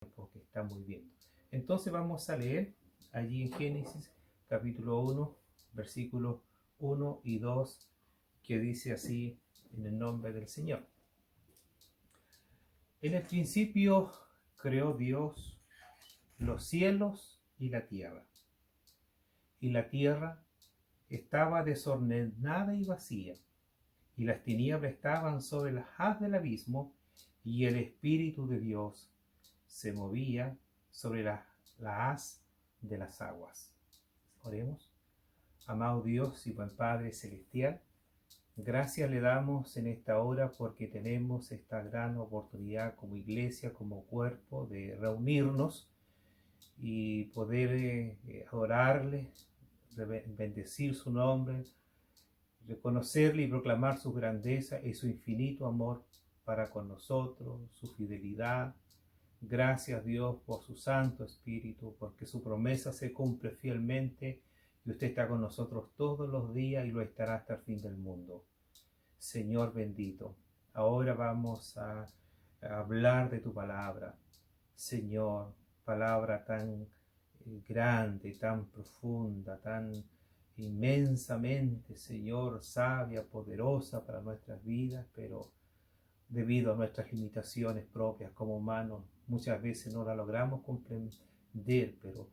que estamos viviendo. Entonces vamos a leer allí en Génesis capítulo 1, versículos 1 y 2, que dice así en el nombre del Señor. En el principio creó Dios los cielos y la tierra estaba desordenada y vacía, y las tinieblas estaban sobre la haz del abismo, y el Espíritu de Dios se movía sobre la haz de las aguas. Oremos. Amado Dios y buen Padre Celestial, gracias le damos en esta hora porque tenemos esta gran oportunidad como iglesia, como cuerpo, de reunirnos y poder adorarle, bendecir su nombre, reconocerle y proclamar su grandeza y su infinito amor para con nosotros, su fidelidad. Gracias Dios por su Santo Espíritu, porque su promesa se cumple fielmente y usted está con nosotros todos los días y lo estará hasta el fin del mundo. Señor bendito, ahora vamos a hablar de tu palabra. Señor, palabra tan grande, tan profunda, tan inmensamente, Señor, sabia, poderosa para nuestras vidas, pero debido a nuestras limitaciones propias como humanos, muchas veces no la logramos comprender, pero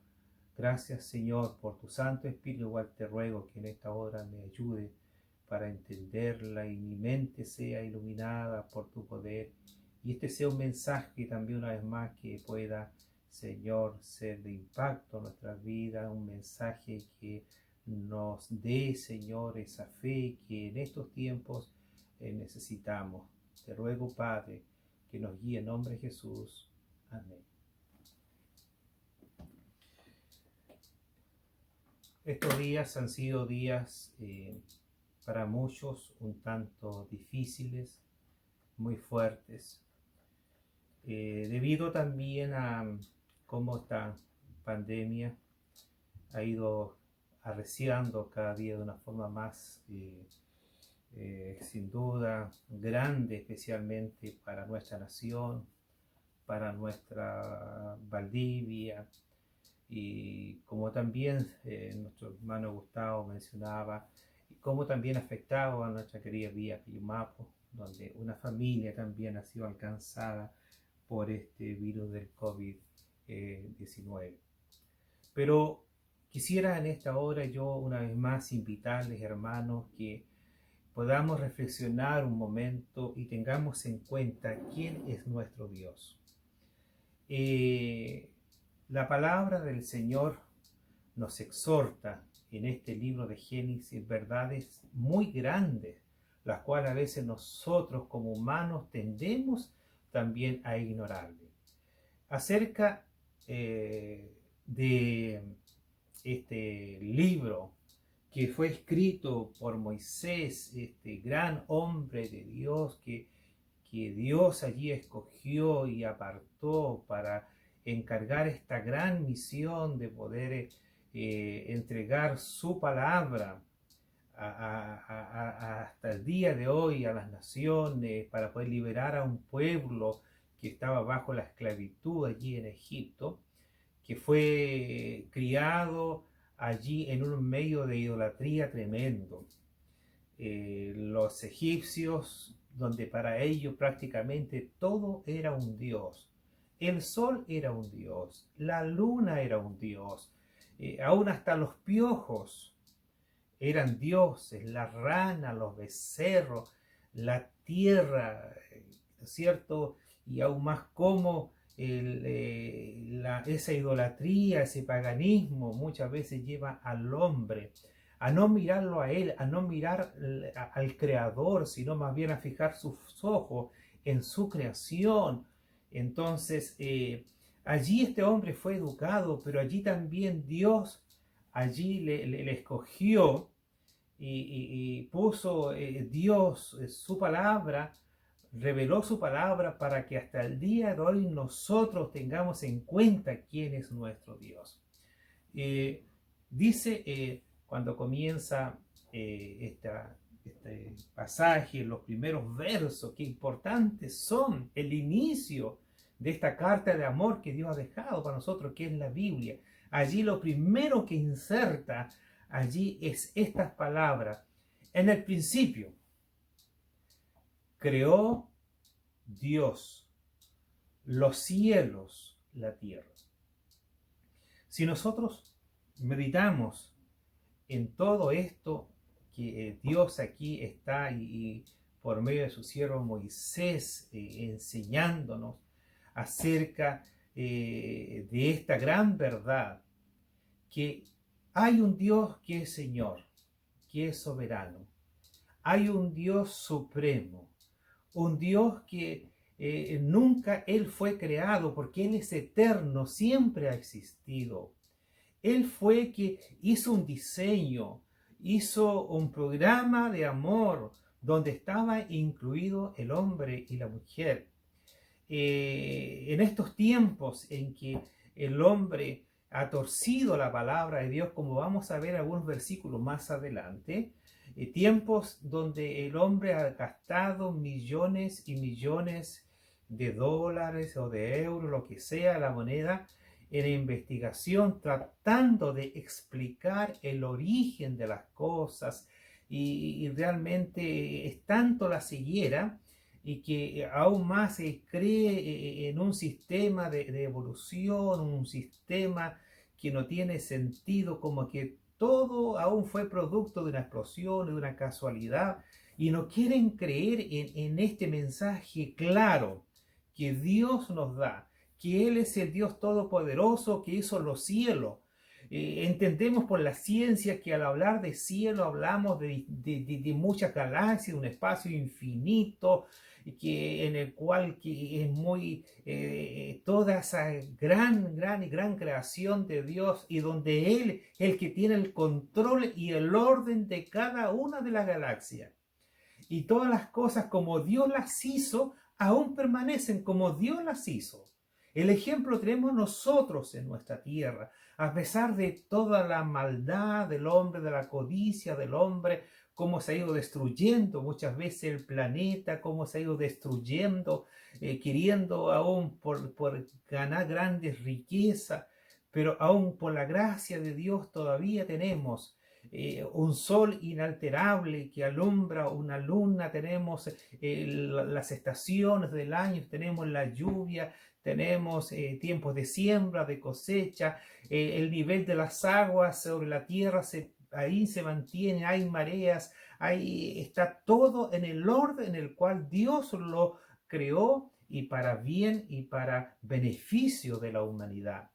gracias, Señor, por tu Santo Espíritu. Igual te ruego que en esta hora me ayude para entenderla y mi mente sea iluminada por tu poder, y este sea un mensaje también una vez más que pueda, Señor, ser de impacto en nuestras vidas, un mensaje que nos dé, Señor, esa fe que en estos tiempos necesitamos. Te ruego, Padre, que nos guíe en nombre de Jesús. Amén. Estos días han sido días para muchos un tanto difíciles, muy fuertes, debido también a cómo esta pandemia ha ido arreciando cada día de una forma más sin duda grande, especialmente para nuestra nación, para nuestra Valdivia, y como también nuestro hermano Gustavo mencionaba, y como también afectaba a nuestra querida Villa Pillumapo, donde una familia también ha sido alcanzada por este virus del COVID-19. Pero quisiera en esta hora yo una vez más invitarles, hermanos, que podamos reflexionar un momento y tengamos en cuenta quién es nuestro Dios. La palabra del Señor nos exhorta en este libro de Génesis verdades muy grandes, las cuales a veces nosotros como humanos tendemos también a ignorarle. Acerca de este libro que fue escrito por Moisés, este gran hombre de Dios que Dios allí escogió y apartó para encargar esta gran misión de poder entregar su palabra hasta el día de hoy a las naciones, para poder liberar a un pueblo que estaba bajo la esclavitud allí en Egipto, que fue criado allí en un medio de idolatría tremendo. Los egipcios, donde para ellos prácticamente todo era un dios. El sol era un dios, la luna era un dios, aún hasta los piojos eran dioses, la rana, los becerros, la tierra, ¿no es cierto? Y aún más como esa idolatría, ese paganismo muchas veces lleva al hombre a no mirarlo a él, a no mirar al creador, sino más bien a fijar sus ojos en su creación. Entonces allí este hombre fue educado, pero allí también Dios allí le escogió y puso Dios su palabra, reveló su palabra para que hasta el día de hoy nosotros tengamos en cuenta quién es nuestro Dios. Dice cuando comienza este pasaje, los primeros versos, qué importantes son el inicio de esta carta de amor que Dios ha dejado para nosotros, que es la Biblia. Allí lo primero que inserta allí es estas palabras. En el principio creó Dios los cielos, la tierra. Si nosotros meditamos en todo esto que Dios aquí está y por medio de su siervo Moisés enseñándonos acerca de esta gran verdad, que hay un Dios que es Señor, que es soberano, hay un Dios supremo, un Dios que nunca Él fue creado porque Él es eterno, siempre ha existido. Él fue que hizo un diseño, hizo un programa de amor donde estaba incluido el hombre y la mujer. En estos tiempos en que el hombre ha torcido la palabra de Dios, como vamos a ver algunos versículos más adelante, tiempos donde el hombre ha gastado millones y millones de dólares o de euros, lo que sea la moneda, en investigación, tratando de explicar el origen de las cosas, y realmente es tanto la ceguera y que aún más se cree en un sistema de evolución, un sistema que no tiene sentido, como que todo aún fue producto de una explosión, de una casualidad, y no quieren creer en este mensaje claro que Dios nos da, que Él es el Dios todopoderoso que hizo los cielos. Entendemos por la ciencia que al hablar de cielo hablamos de muchas galaxias, de un espacio infinito, en el cual que es muy toda esa gran creación de Dios, y donde Él es el que tiene el control y el orden de cada una de las galaxias. Y todas las cosas como Dios las hizo, aún permanecen como Dios las hizo. El ejemplo tenemos nosotros en nuestra tierra, a pesar de toda la maldad del hombre, de la codicia del hombre, cómo se ha ido destruyendo muchas veces el planeta, cómo se ha ido destruyendo, queriendo aún por ganar grandes riquezas, pero aún por la gracia de Dios todavía tenemos un sol inalterable que alumbra una luna, tenemos las estaciones del año, tenemos la lluvia, tenemos tiempos de siembra, de cosecha, el nivel de las aguas sobre la tierra ahí se mantiene, hay mareas, ahí está todo en el orden en el cual Dios lo creó, y para bien y para beneficio de la humanidad.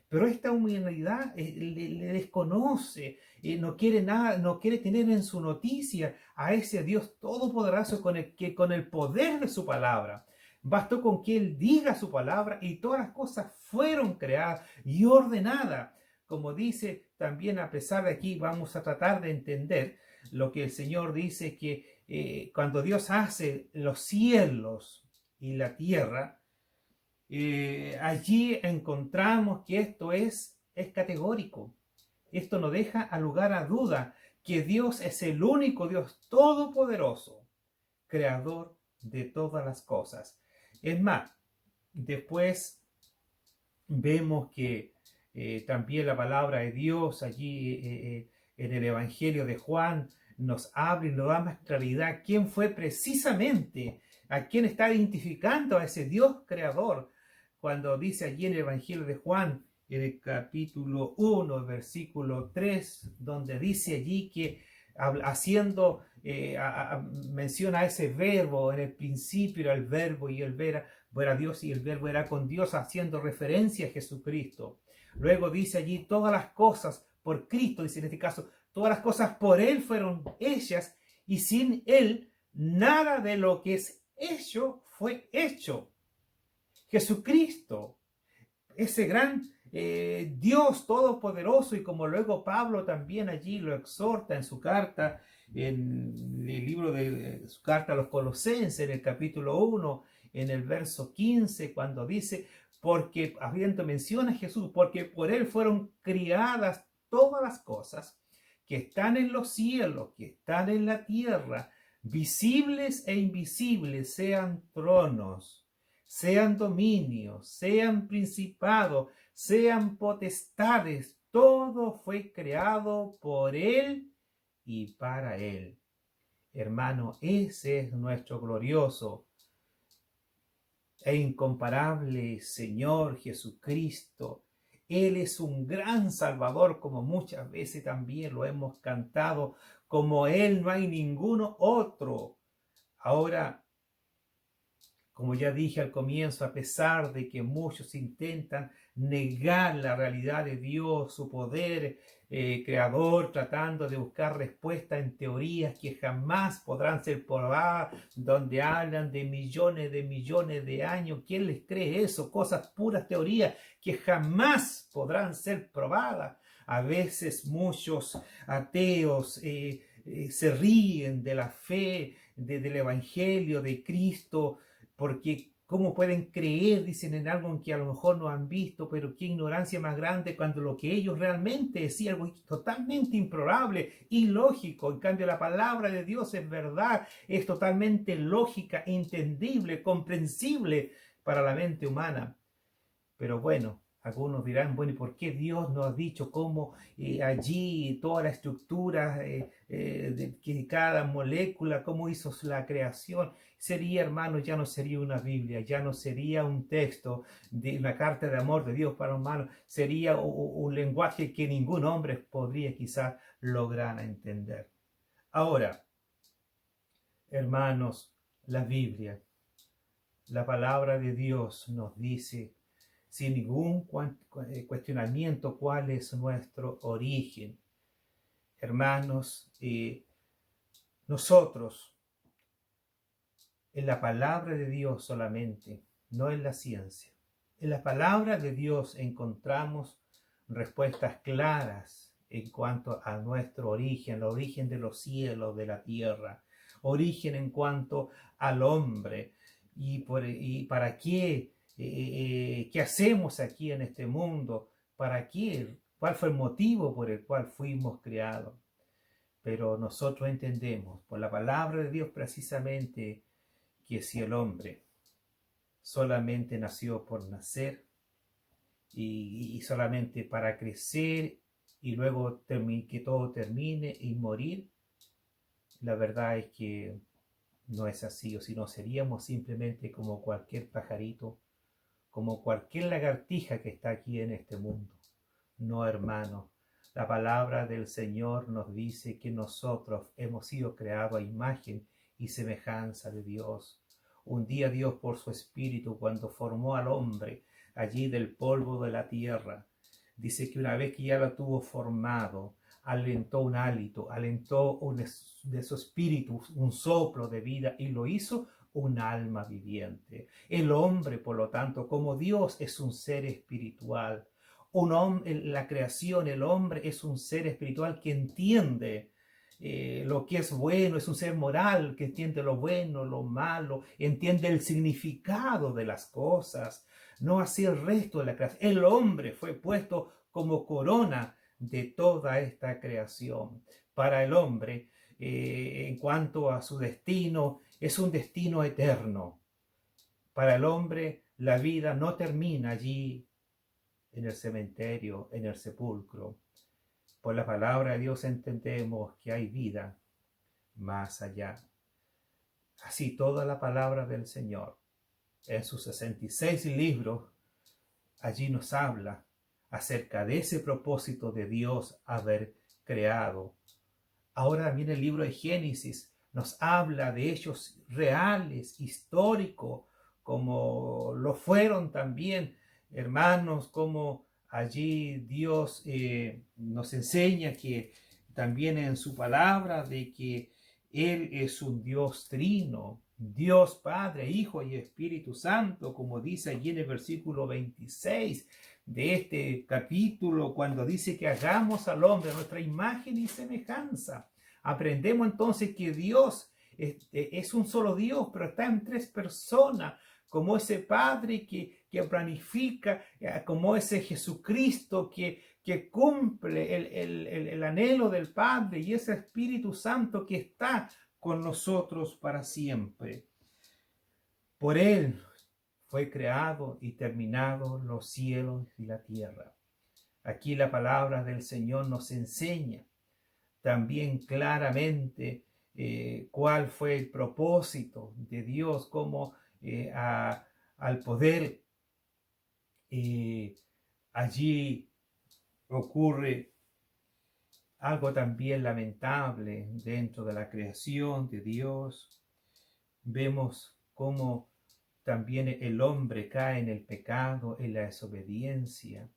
Pero esta humanidad le desconoce, no quiere nada, no quiere tener en su noticia a ese Dios todopoderoso que con el poder de su palabra. Bastó con que Él diga su palabra y todas las cosas fueron creadas y ordenadas. Como dice también, a pesar de aquí, vamos a tratar de entender lo que el Señor dice, que cuando Dios hace los cielos y la tierra, allí encontramos que esto es categórico. Esto no deja a lugar a duda que Dios es el único Dios todopoderoso, creador de todas las cosas. Es más, después vemos que también la palabra de Dios allí en el Evangelio de Juan nos habla y nos da más claridad quién fue precisamente, a quién está identificando a ese Dios creador, cuando dice allí en el Evangelio de Juan, en el capítulo 1, versículo 3, donde dice allí que haciendo mención a ese verbo, en el principio era el verbo y el verbo era Dios y el verbo era con Dios, haciendo referencia a Jesucristo. Luego dice allí todas las cosas por Cristo, dice en este caso, todas las cosas por Él fueron hechas, y sin Él nada de lo que es hecho fue hecho. Jesucristo, ese gran Dios todopoderoso, y como luego Pablo también allí lo exhorta en su carta, en el libro de su carta a los Colosenses, en el capítulo 1, en el verso 15, cuando dice, porque, habiendo mención a Jesús, porque por Él fueron criadas todas las cosas que están en los cielos, que están en la tierra, visibles e invisibles, sean tronos, sean dominios, sean principados, sean potestades, todo fue creado por Él y para Él. Hermano, ese es nuestro glorioso e incomparable Señor Jesucristo. Él es un gran Salvador, como muchas veces también lo hemos cantado. Como Él no hay ninguno otro. Ahora, como ya dije al comienzo, a pesar de que muchos intentan negar la realidad de Dios, su poder creador, tratando de buscar respuestas en teorías que jamás podrán ser probadas, donde hablan de millones de años. ¿Quién les cree eso? Cosas puras teorías que jamás podrán ser probadas. A veces muchos ateos se ríen de la fe, del Evangelio, de Cristo, porque ¿cómo pueden creer, dicen, en algo en que a lo mejor no han visto? Pero qué ignorancia más grande cuando lo que ellos realmente decían, algo totalmente improbable, ilógico. En cambio, la palabra de Dios es verdad, es totalmente lógica, entendible, comprensible para la mente humana. Pero bueno, algunos dirán, bueno, ¿y por qué Dios nos ha dicho cómo allí toda la estructura de que cada molécula, cómo hizo la creación? Sería, hermanos, ya no sería una Biblia, ya no sería un texto de una carta de amor de Dios para humanos, sería un lenguaje que ningún hombre podría quizás lograr entender. Ahora, hermanos, la Biblia, la palabra de Dios nos dice sin ningún cuestionamiento cuál es nuestro origen. Hermanos, nosotros en la palabra de Dios solamente, no en la ciencia. En la palabra de Dios encontramos respuestas claras en cuanto a nuestro origen, el origen de los cielos, de la tierra, origen en cuanto al hombre y para qué. ¿Qué hacemos aquí en este mundo? ¿Para qué? ¿Cuál fue el motivo por el cual fuimos creados? Pero nosotros entendemos por la palabra de Dios precisamente que si el hombre solamente nació por nacer y solamente para crecer y luego que todo termine y morir, la verdad es que no es así, o si no seríamos simplemente como cualquier pajarito, como cualquier lagartija que está aquí en este mundo. No, hermano, la palabra del Señor nos dice que nosotros hemos sido creados a imagen y semejanza de Dios. Un día Dios, por su Espíritu, cuando formó al hombre allí del polvo de la tierra, dice que una vez que ya lo tuvo formado, alentó un hálito, alentó de su espíritu un soplo de vida y lo hizo un alma viviente. El hombre, por lo tanto, como Dios, es un ser espiritual. La creación, el hombre es un ser espiritual que entiende lo que es bueno, es un ser moral que entiende lo bueno, lo malo, entiende el significado de las cosas, no así el resto de la creación. El hombre fue puesto como corona de toda esta creación. Para el hombre, en cuanto a su destino, es un destino eterno. Para el hombre, la vida no termina allí en el cementerio, en el sepulcro. Por la palabra de Dios entendemos que hay vida más allá. Así toda la palabra del Señor, en sus 66 libros, allí nos habla acerca de ese propósito de Dios haber creado. Ahora también el libro de Génesis nos habla de hechos reales, históricos, como lo fueron también, hermanos, como allí Dios nos enseña que también en su palabra de que Él es un Dios trino, Dios Padre, Hijo y Espíritu Santo, como dice allí en el versículo 26 de este capítulo, cuando dice que hagamos al hombre a nuestra imagen y semejanza. Aprendemos entonces que Dios es un solo Dios, pero está en tres personas, como ese Padre que planifica, como ese Jesucristo que cumple el anhelo del Padre, y ese Espíritu Santo que está con nosotros para siempre. Por Él fue creado y terminado los cielos y la tierra. Aquí la palabra del Señor nos enseña también claramente cuál fue el propósito de Dios, cómo al poder allí ocurre algo también lamentable dentro de la creación de Dios. Vemos cómo también el hombre cae en el pecado, en la desobediencia,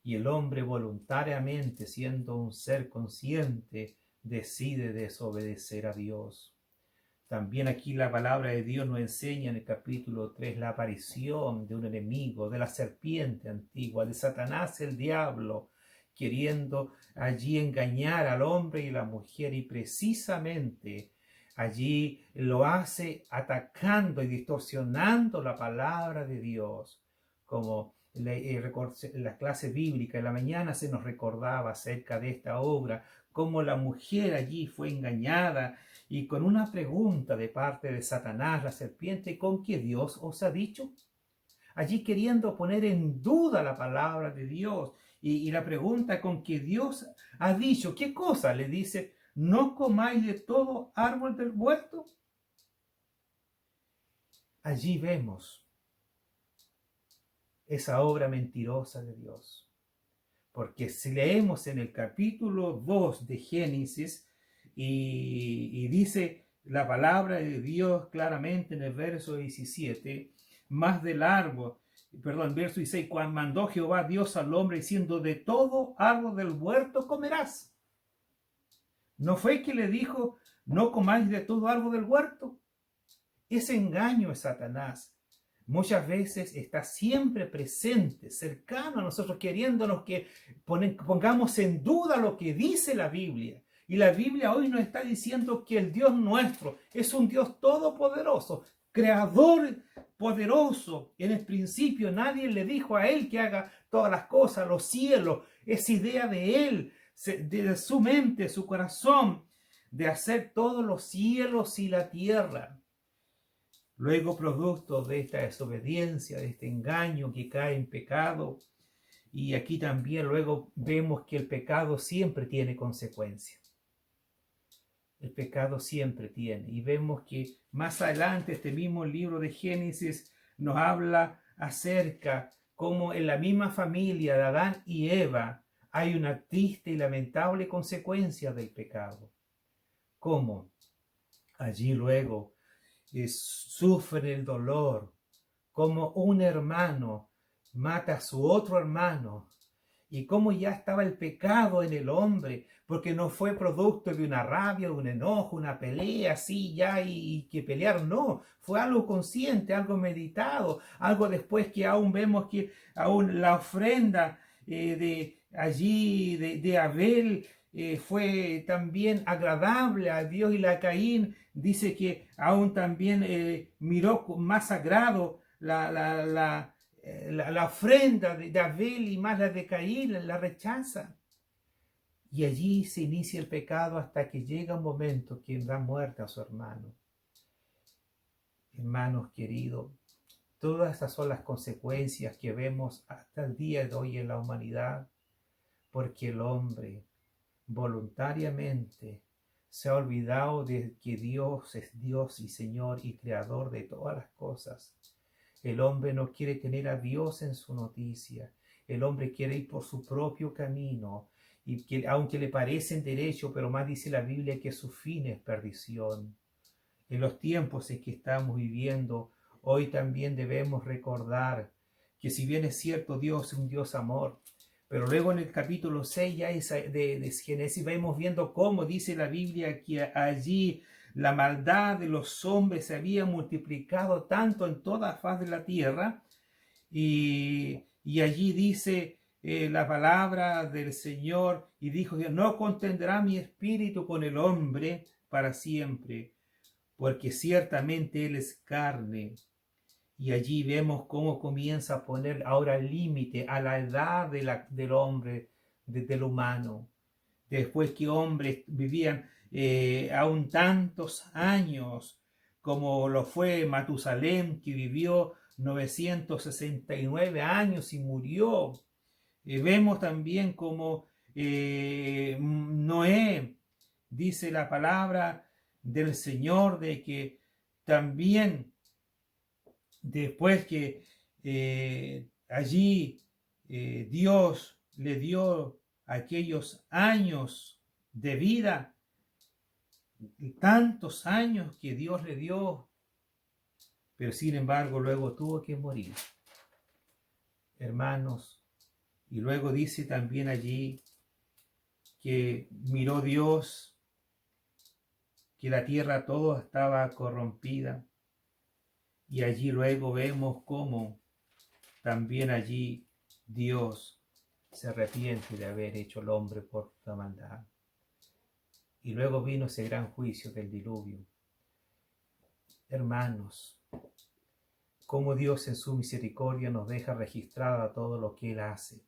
y el hombre voluntariamente, siendo un ser consciente, decide desobedecer a Dios. También aquí la palabra de Dios nos enseña en el capítulo 3 la aparición de un enemigo, de la serpiente antigua, de Satanás el diablo, queriendo allí engañar al hombre y la mujer, y precisamente allí lo hace atacando y distorsionando la palabra de Dios. Como la clase bíblica en la mañana se nos recordaba acerca de esta obra, cómo la mujer allí fue engañada y con una pregunta de parte de Satanás, la serpiente: ¿con qué Dios os ha dicho? Allí queriendo poner en duda la palabra de Dios. Y la pregunta: ¿con qué Dios ha dicho? ¿Qué cosa? Le dice: ¿no comáis de todo árbol del huerto? Allí vemos esa obra mentirosa de Dios. Porque si leemos en el capítulo 2 de Génesis, y dice la palabra de Dios claramente en el verso 17, más del árbol, verso 16, cuando mandó Jehová Dios al hombre diciendo: de todo árbol del huerto comerás. ¿No fue que le dijo: no comáis de todo árbol del huerto? Ese engaño es Satanás. Muchas veces está siempre presente, cercano a nosotros, queriéndonos que pongamos en duda lo que dice la Biblia. Y la Biblia hoy nos está diciendo que el Dios nuestro es un Dios todopoderoso, creador poderoso. En el principio nadie le dijo a él que haga todas las cosas, los cielos, es idea de él, de su mente, su corazón, de hacer todos los cielos y la tierra. Luego, producto de esta desobediencia, de este engaño que cae en pecado, y aquí también luego vemos que el pecado siempre tiene consecuencias. El pecado siempre tiene. Y vemos que más adelante este mismo libro de Génesis nos habla acerca cómo en la misma familia de Adán y Eva hay una triste y lamentable consecuencia del pecado. Cómo allí luego sufre el dolor, como un hermano mata a su otro hermano, y como ya estaba el pecado en el hombre, porque no fue producto de una rabia, de un enojo, una pelea así ya y que pelear, no, fue algo consciente, algo meditado, algo después que aún vemos que aún la ofrenda de allí de Abel fue también agradable a Dios, y la Caín dice que aún también miró con más agrado la ofrenda de Abel, y más la de Caín la rechaza. Y allí se inicia el pecado hasta que llega un momento que da muerte a su hermano. Hermanos queridos, todas esas son las consecuencias que vemos hasta el día de hoy en la humanidad, porque el hombre voluntariamente se ha olvidado de que Dios es Dios y Señor y Creador de todas las cosas. El hombre no quiere tener a Dios en su noticia. El hombre quiere ir por su propio camino, y que, aunque le parecen derecho, pero más dice la Biblia que su fin es perdición. En los tiempos en que estamos viviendo, hoy también debemos recordar que si bien es cierto Dios es un Dios amor, pero luego en el capítulo 6 ya de Génesis vamos viendo cómo dice la Biblia que allí la maldad de los hombres se había multiplicado tanto en toda la faz de la tierra, y allí dice la palabra del Señor, y dijo Dios: no contendrá mi espíritu con el hombre para siempre, porque ciertamente él es carne. Y allí vemos cómo comienza a poner ahora límite a la edad del hombre, del humano. Después que hombres vivían aún tantos años, como lo fue Matusalén, que vivió 969 años y murió. Vemos también como Noé, dice la palabra del Señor, de que también después que allí Dios le dio aquellos años de vida, tantos años que Dios le dio, pero sin embargo luego tuvo que morir, hermanos. Y luego dice también allí que miró Dios que la tierra toda estaba corrompida, y allí luego vemos cómo también allí Dios se arrepiente de haber hecho al hombre por la maldad. Y luego vino ese gran juicio del diluvio. Hermanos, cómo Dios en su misericordia nos deja registrada todo lo que Él hace.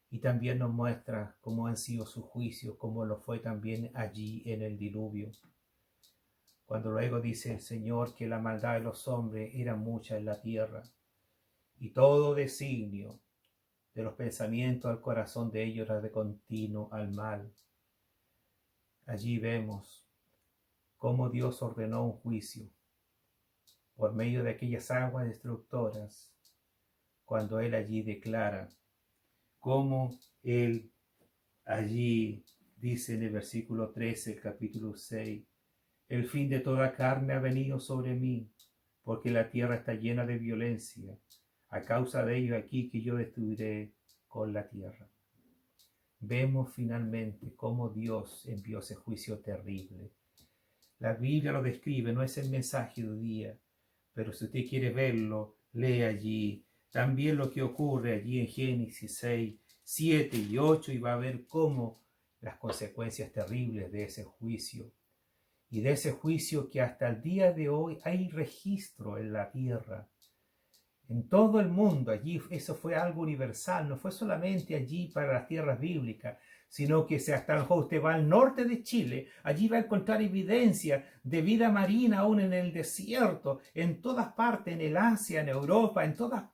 Y también nos muestra cómo han sido sus juicios, cómo lo fue también allí en el diluvio. Cuando luego dice el Señor que la maldad de los hombres era mucha en la tierra, y todo designio de los pensamientos al corazón de ellos era de continuo al mal. Allí vemos cómo Dios ordenó un juicio por medio de aquellas aguas destructoras, cuando Él allí declara cómo Él allí dice en el versículo 13, el capítulo 6, el fin de toda carne ha venido sobre mí, porque la tierra está llena de violencia. A causa de ello aquí que yo destruiré con la tierra. Vemos finalmente cómo Dios envió ese juicio terrible. La Biblia lo describe, no es el mensaje de hoy día, pero si usted quiere verlo, lee allí. También lo que ocurre allí en Génesis 6, 7 y 8, y va a ver cómo las consecuencias terribles de ese juicio. Y de ese juicio que hasta el día de hoy hay registro en la tierra. En todo el mundo, allí eso fue algo universal, no fue solamente allí para las tierras bíblicas, sino que si hasta usted va al norte de Chile, allí va a encontrar evidencia de vida marina aún en el desierto, en todas partes, en el Asia, en Europa, en todas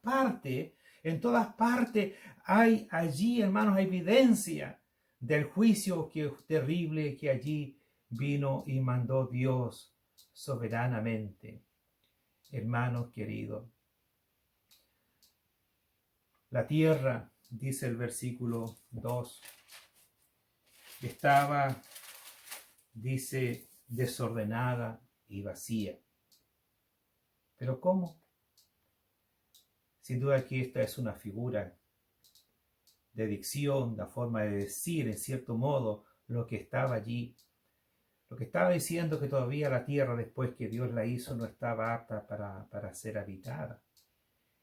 partes hay allí, hermanos, evidencia del juicio terrible que allí vino y mandó Dios soberanamente. Hermanos queridos, la tierra, dice el versículo 2, estaba, dice, desordenada y vacía. ¿Pero cómo? Sin duda que esta es una figura de dicción, la forma de decir, en cierto modo, lo que estaba allí. Lo que estaba diciendo que todavía la tierra, después que Dios la hizo, no estaba apta para ser habitada.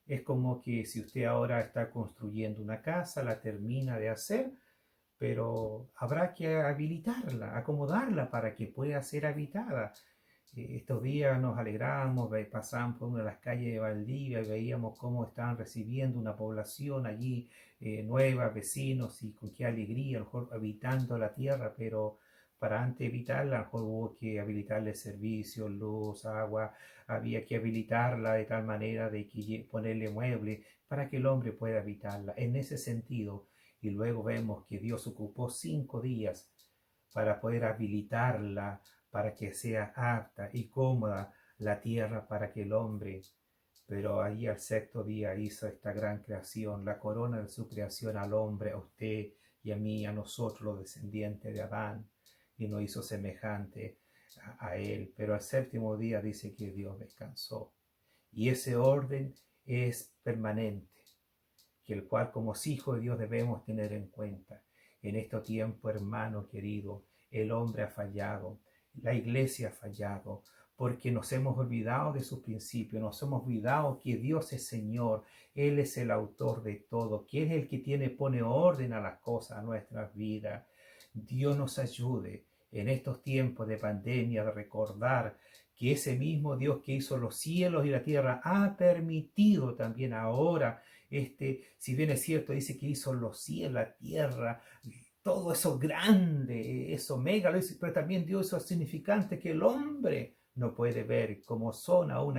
Es como que si usted ahora está construyendo una casa, la termina de hacer, pero habrá que habilitarla, acomodarla para que pueda ser habitada. Estos días nos alegramos, pasamos por una de las calles de Valdivia y veíamos cómo estaban recibiendo una población allí nueva, vecinos, y con qué alegría, a lo mejor habitando la tierra, pero para antes evitarla, a lo mejor hubo que habilitarle servicios, luz, agua, había que habilitarla de tal manera de que ponerle muebles para que el hombre pueda habitarla. En ese sentido, y luego vemos que Dios ocupó 5 días para poder habilitarla, para que sea apta y cómoda la tierra para que el hombre, pero ahí al 6º día hizo esta gran creación, la corona de su creación al hombre, a usted y a mí, a nosotros los descendientes de Adán, y nos hizo semejante a él. Pero al 7º día dice que Dios descansó, y ese orden es permanente, que el cual como hijos de Dios debemos tener en cuenta. En este tiempo, hermano querido, el hombre ha fallado, la iglesia ha fallado, porque nos hemos olvidado de sus principios, nos hemos olvidado que Dios es Señor, Él es el autor de todo, que Él es el que pone orden a las cosas, a nuestras vidas. Dios nos ayude en estos tiempos de pandemia de recordar que ese mismo Dios que hizo los cielos y la tierra ha permitido también ahora, si bien es cierto, dice que hizo los cielos, la tierra, todo eso grande, eso mega, pero también dio eso significante que el hombre no puede ver, como son aún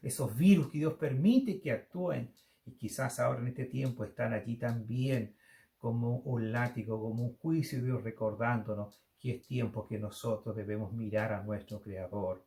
esos virus que Dios permite que actúen. Y quizás ahora en este tiempo están allí también como un látigo, como un juicio de Dios recordándonos que es tiempo que nosotros debemos mirar a nuestro Creador.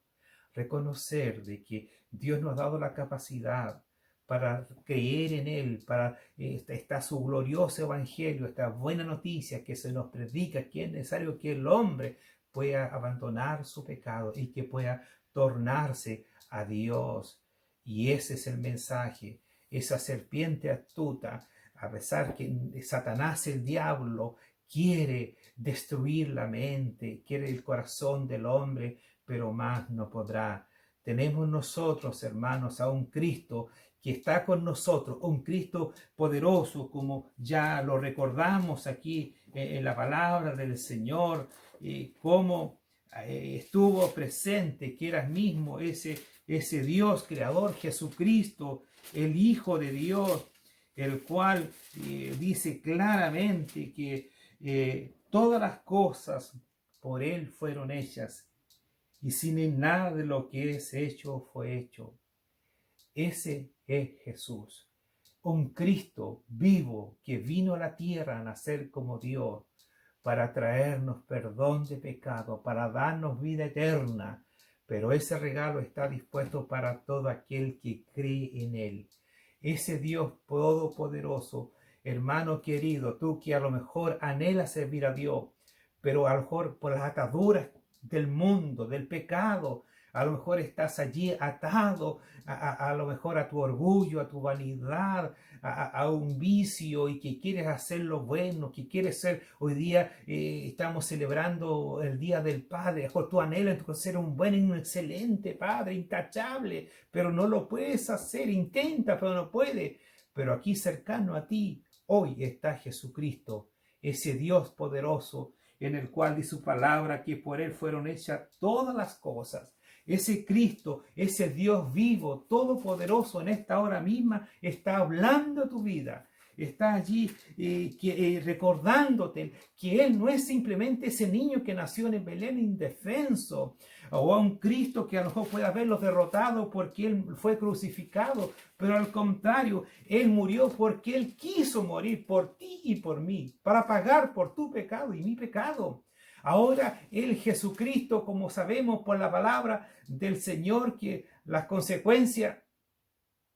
Reconocer de que Dios nos ha dado la capacidad para creer en Él, para está su glorioso evangelio, esta buena noticia que se nos predica, que es necesario que el hombre pueda abandonar su pecado y que pueda tornarse a Dios. Y ese es el mensaje, esa serpiente astuta, a pesar que Satanás, el diablo, quiere destruir la mente, quiere el corazón del hombre, pero más no podrá. Tenemos nosotros, hermanos, a un Cristo que está con nosotros, un Cristo poderoso, como ya lo recordamos aquí en la palabra del Señor, como estuvo presente, que era mismo ese Dios creador, Jesucristo, el Hijo de Dios, el cual dice claramente que todas las cosas por Él fueron hechas, y sin Él nada de lo que es hecho fue hecho. Ese es Jesús, un Cristo vivo que vino a la tierra a nacer como Dios para traernos perdón de pecado, para darnos vida eterna. Pero ese regalo está dispuesto para todo aquel que cree en Él. Ese Dios todopoderoso, hermano querido, tú que a lo mejor anhelas servir a Dios, pero a lo mejor por las ataduras del mundo, del pecado, a lo mejor estás allí atado a lo mejor a tu orgullo, a tu vanidad, a un vicio, y que quieres hacer lo bueno, que quieres ser. Hoy día estamos celebrando el Día del Padre. A lo mejor tú anhelas ser un buen y un excelente padre, intachable, pero no lo puedes hacer. Intenta, pero no puede. Pero aquí cercano a ti, hoy está Jesucristo, ese Dios poderoso, en el cual dice su palabra que por Él fueron hechas todas las cosas. Ese Cristo, ese Dios vivo, todopoderoso, en esta hora misma está hablando a tu vida. Está allí recordándote que Él no es simplemente ese niño que nació en el Belén indefenso, o a un Cristo que a lo mejor puede haberlo derrotado porque Él fue crucificado, pero al contrario, Él murió porque Él quiso morir por ti y por mí, para pagar por tu pecado y mi pecado. Ahora el Jesucristo, como sabemos por la palabra del Señor, que las consecuencias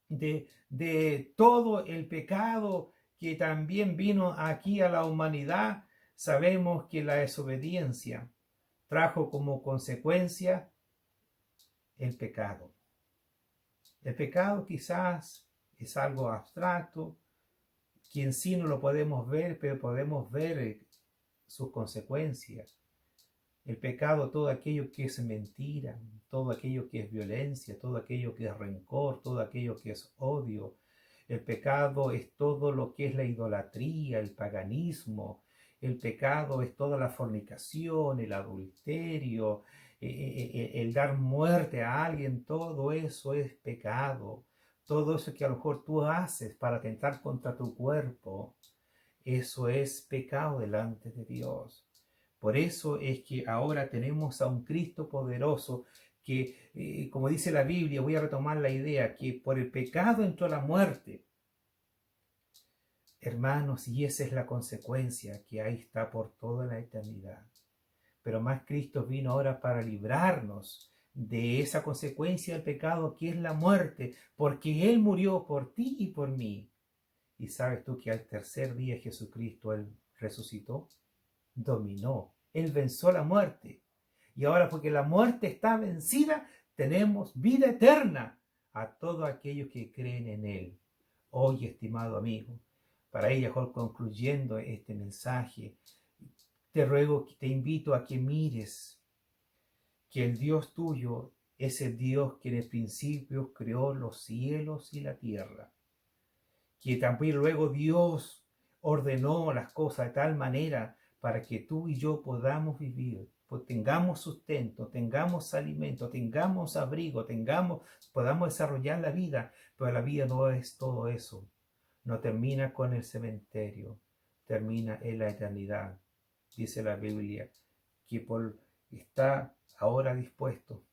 de todo el pecado que también vino aquí a la humanidad, sabemos que la desobediencia trajo como consecuencia el pecado. El pecado quizás es algo abstracto, que en sí no lo podemos ver, pero podemos ver sus consecuencias. El pecado, todo aquello que es mentira, todo aquello que es violencia, todo aquello que es rencor, todo aquello que es odio. El pecado es todo lo que es la idolatría, el paganismo. El pecado es toda la fornicación, el adulterio, el dar muerte a alguien. Todo eso es pecado. Todo eso que a lo mejor tú haces para atentar contra tu cuerpo, eso es pecado delante de Dios. Por eso es que ahora tenemos a un Cristo poderoso que, como dice la Biblia, voy a retomar la idea, que por el pecado entró la muerte. Hermanos, y esa es la consecuencia que ahí está por toda la eternidad. Pero más Cristo vino ahora para librarnos de esa consecuencia del pecado que es la muerte, porque Él murió por ti y por mí. Y sabes tú que al tercer día Jesucristo, Él resucitó, dominó, Él venció la muerte. Y ahora, porque la muerte está vencida, tenemos vida eterna a todos aquellos que creen en Él. Hoy, estimado amigo, para ir mejor concluyendo este mensaje, te ruego, te invito a que mires que el Dios tuyo es el Dios que en el principio creó los cielos y la tierra, que también luego Dios ordenó las cosas de tal manera para que tú y yo podamos vivir, pues tengamos sustento, tengamos alimento, tengamos abrigo, podamos desarrollar la vida. Pero la vida no es todo eso. No termina con el cementerio, termina en la eternidad. Dice la Biblia que está ahora dispuesto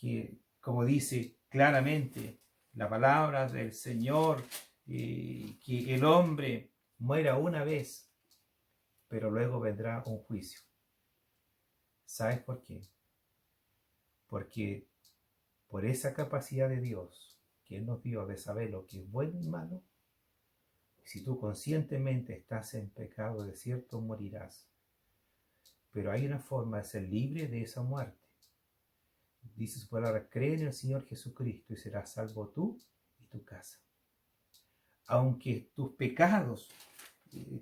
que, como dice claramente la palabra del Señor, que el hombre muera una vez, pero luego vendrá un juicio. ¿Sabes por qué? Porque por esa capacidad de Dios que Él nos dio de saber lo que es bueno y malo, si tú conscientemente estás en pecado, de cierto morirás. Pero hay una forma de ser libre de esa muerte. Dice su palabra: cree en el Señor Jesucristo y serás salvo tú y tu casa. Aunque tus pecados,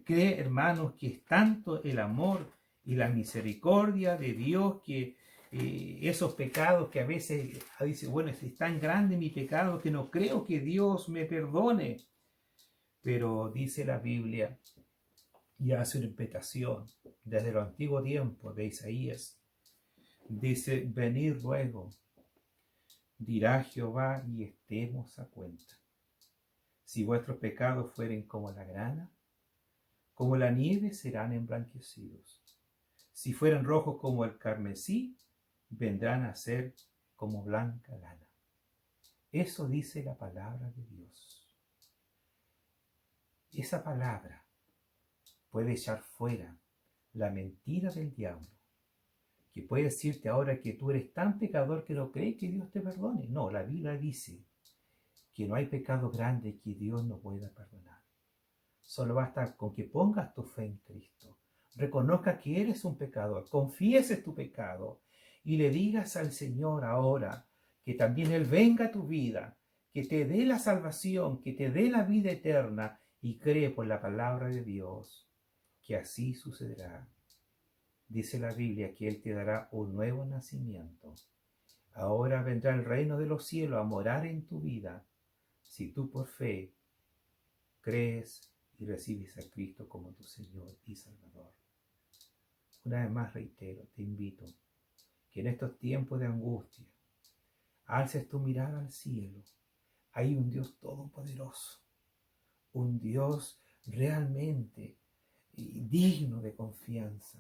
cree, hermanos, que es tanto el amor y la misericordia de Dios que esos pecados que a veces dice, bueno, es tan grande mi pecado que no creo que Dios me perdone. Pero dice la Biblia, y hace una interpretación desde el antiguo tiempo de Isaías, dice: venid luego, dirá Jehová, y estemos a cuenta. Si vuestros pecados fueren como la grana, como la nieve serán emblanquecidos. Si fueran rojos como el carmesí, vendrán a ser como blanca lana. Eso dice la palabra de Dios. Esa palabra puede echar fuera la mentira del diablo, que puede decirte ahora que tú eres tan pecador que no crees que Dios te perdone. No, la Biblia dice que no hay pecado grande que Dios no pueda perdonar. Solo basta con que pongas tu fe en Cristo, reconozcas que eres un pecador, confieses tu pecado y le digas al Señor ahora que también Él venga a tu vida, que te dé la salvación, que te dé la vida eterna, y cree por la palabra de Dios que así sucederá. Dice la Biblia que Él te dará un nuevo nacimiento. Ahora vendrá el reino de los cielos a morar en tu vida si tú por fe crees y recibes a Cristo como tu Señor y Salvador. Una vez más reitero, te invito que en estos tiempos de angustia alces tu mirada al cielo. Hay un Dios todopoderoso, un Dios realmente digno de confianza.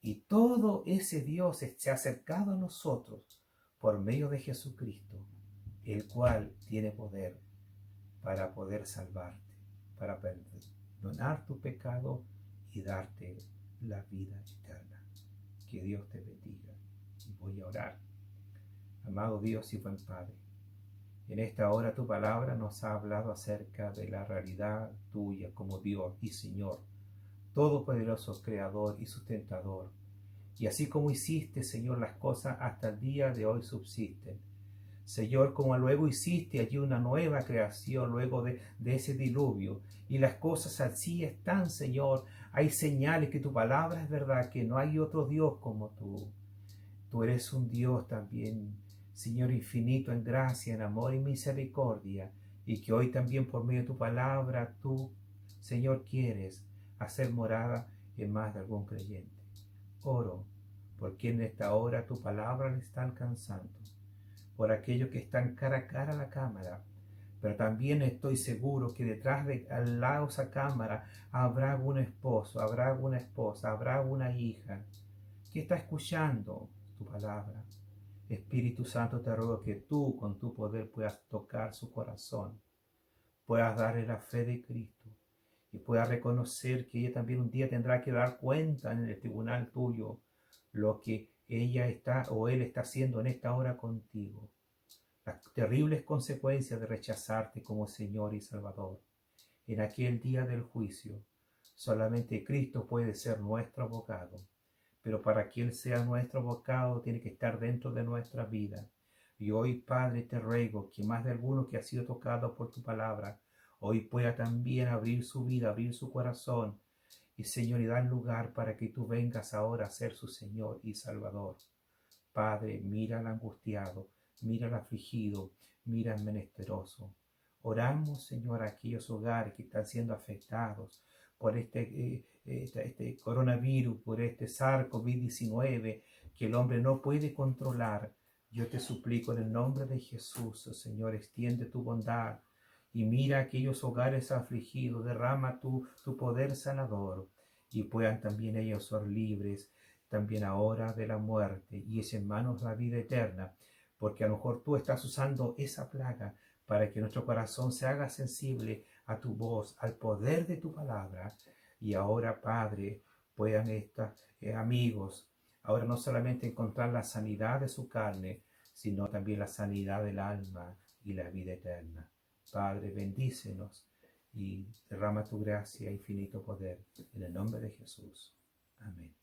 Y todo ese Dios se ha acercado a nosotros por medio de Jesucristo, el cual tiene poder para poder salvarte, para perdonar tu pecado y darte la vida eterna. Que Dios te bendiga. Y voy a orar. Amado Dios y buen Padre, en esta hora tu palabra nos ha hablado acerca de la realidad tuya como Dios y Señor, todopoderoso, creador y sustentador. Y así como hiciste, Señor, las cosas hasta el día de hoy subsisten. Señor, como luego hiciste allí una nueva creación luego de ese diluvio, y las cosas así están, Señor. Hay señales que tu palabra es verdad, que no hay otro Dios como tú. Tú eres un Dios también, Señor, infinito en gracia, en amor y misericordia, y que hoy también por medio de tu palabra tú, Señor, quieres hacer morada en más de algún creyente. Oro porque en esta hora tu palabra le está alcanzando, por aquellos que están cara a cara a la cámara, pero también estoy seguro que detrás de al lado de esa cámara habrá algún esposo, habrá alguna esposa, habrá una hija que está escuchando tu palabra. Espíritu Santo, te ruego que tú con tu poder puedas tocar su corazón, puedas darle la fe de Cristo y pueda reconocer que ella también un día tendrá que dar cuenta en el tribunal tuyo lo que ella está o él está haciendo en esta hora contigo. Las terribles consecuencias de rechazarte como Señor y Salvador. En aquel día del juicio, solamente Cristo puede ser nuestro abogado. Pero para que Él sea nuestro abogado, tiene que estar dentro de nuestra vida. Y hoy, Padre, te ruego que más de alguno que ha sido tocado por tu palabra, hoy pueda también abrir su vida, abrir su corazón, y Señor, y dar lugar para que tú vengas ahora a ser su Señor y Salvador. Padre, mira al angustiado, mira al afligido, mira al menesteroso. Oramos, Señor, a aquellos hogares que están siendo afectados por este coronavirus, por este SARS-CoV-19 que el hombre no puede controlar. Yo te suplico en el nombre de Jesús, oh Señor, extiende tu bondad y mira aquellos hogares afligidos, derrama tu poder sanador y puedan también ellos ser libres también ahora de la muerte y es en manos la vida eterna, porque a lo mejor tú estás usando esa plaga para que nuestro corazón se haga sensible a tu voz, al poder de tu palabra. Y ahora, Padre, puedan estos amigos ahora no solamente encontrar la sanidad de su carne, sino también la sanidad del alma y la vida eterna. Padre, bendícenos y derrama tu gracia e infinito poder. En el nombre de Jesús. Amén.